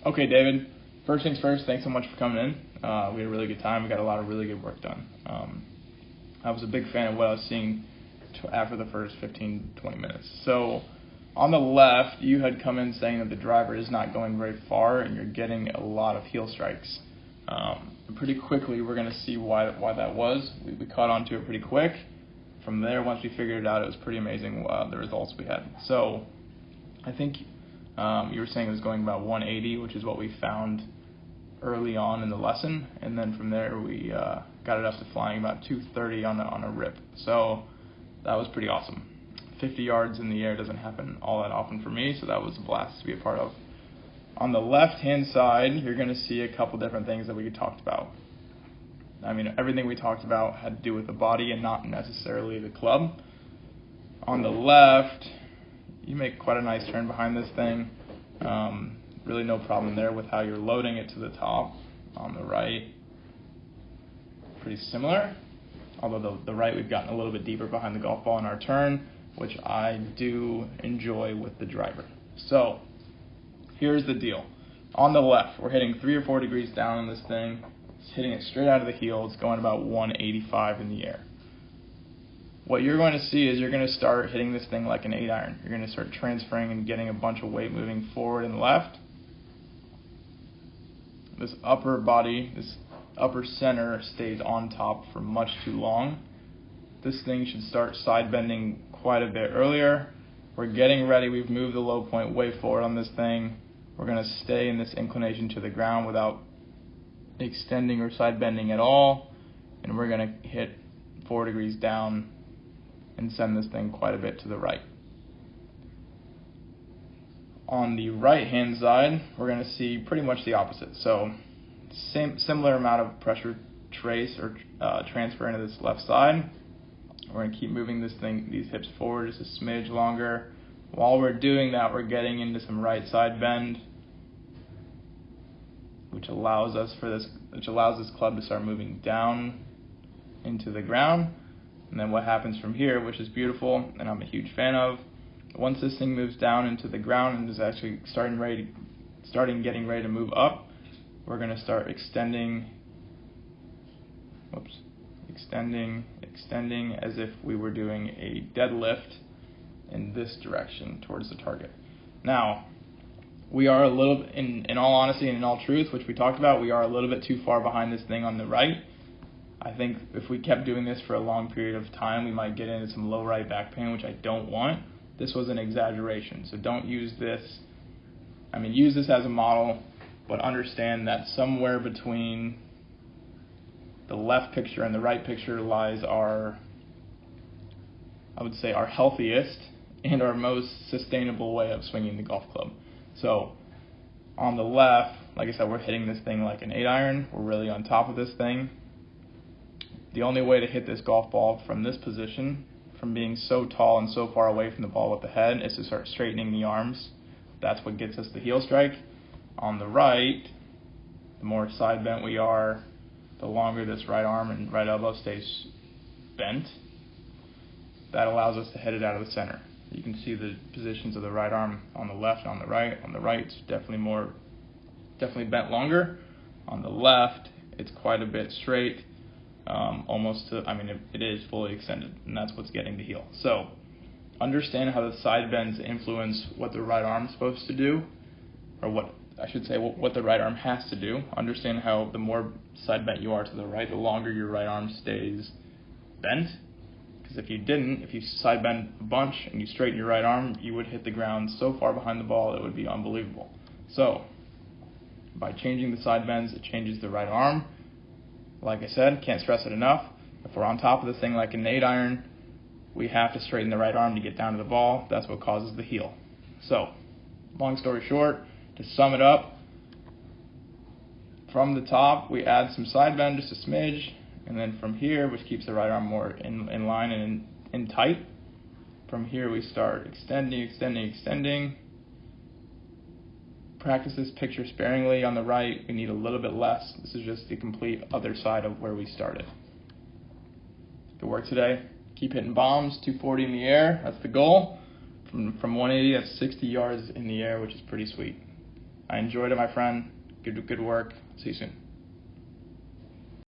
Okay, David, first things first, thanks so much for coming in. We had a really good time. We got a lot of really good work done. I was a big fan of what I was seeing after the first 15-20 minutes. So on the left, you had come in saying that the driver is not going very far and you're getting a lot of heel strikes. Pretty quickly, we're going to see why that was. We caught on to it pretty quick. From there, once we figured it out, it was pretty amazing the results we had. So I think you were saying it was going about 180, which is what we found early on in the lesson, and then from there we got it up to flying about 230 on a rip. So that was pretty awesome. 50 yards in the air doesn't happen all that often for me, so that was a blast to be a part of. On the left-hand side, you're going to see a couple different things that we talked about. I mean, everything we talked about had to do with the body and not necessarily the club. On the left, you make quite a nice turn behind this thing. Really no problem there with how you're loading it to the top. On the right, pretty similar. Although the right, we've gotten a little bit deeper behind the golf ball in our turn, which I do enjoy with the driver. So here's the deal. On the left, we're hitting 3 or 4 degrees down on this thing. It's hitting it straight out of the heel. It's going about 185 in the air. What you're going to see is you're going to start hitting this thing like an 8-iron. You're going to start transferring and getting a bunch of weight moving forward and left. This upper body, this upper center stays on top for much too long. This thing should start side bending quite a bit earlier. We're getting ready. We've moved the low point way forward on this thing. We're going to stay in this inclination to the ground without extending or side bending at all. And we're going to hit 4 degrees down and send this thing quite a bit to the right. On the right-hand side, we're going to see pretty much the opposite. So similar amount of pressure trace or transfer into this left side. We're going to keep moving these hips forward just a smidge longer. While we're doing that, we're getting into some right side bend, which allows this club to start moving down into the ground. And then what happens from here, which is beautiful and I'm a huge fan of, once this thing moves down into the ground and is actually getting ready to move up, we're going to start extending as if we were doing a deadlift in this direction towards the target. Now, we are a little, in all honesty and in all truth, which we talked about, we are a little bit too far behind this thing on the right. I think if we kept doing this for a long period of time, we might get into some low right back pain, which I don't want. This was an exaggeration, so don't use this. Use this as a model, but understand that somewhere between the left picture and the right picture lies our healthiest and our most sustainable way of swinging the golf club. So on the left, like I said, we're hitting this thing like an 8-iron. We're really on top of this thing. The only way to hit this golf ball from this position, from being so tall and so far away from the ball with the head, is to start straightening the arms. That's what gets us the heel strike. On the right, the more side bent we are, the longer this right arm and right elbow stays bent. That allows us to hit it out of the center. You can see the positions of the right arm on the left and on the right. On the right, it's definitely bent longer. On the left, it's quite a bit straight. It is fully extended, and that's what's getting the heel. So understand how the side bends influence what the right arm's supposed to do, or what the right arm has to do. Understand how the more side bent you are to the right, the longer your right arm stays bent. Because if you side bend a bunch and you straighten your right arm, you would hit the ground so far behind the ball it would be unbelievable. So by changing the side bends, it changes the right arm. Like I said, can't stress it enough. If we're on top of this thing like an 8-iron, we have to straighten the right arm to get down to the ball. That's what causes the heel. So, long story short, to sum it up, from the top, we add some side bend, just a smidge, and then from here, which keeps the right arm more in line and in tight, from here we start extending. Practice this picture sparingly. On the right, we need a little bit less. This is just the complete other side of where we started. Good work today. Keep hitting bombs, 240 in the air. That's the goal. From 180, that's 60 yards in the air, which is pretty sweet. I enjoyed it, my friend. Good work. See you soon.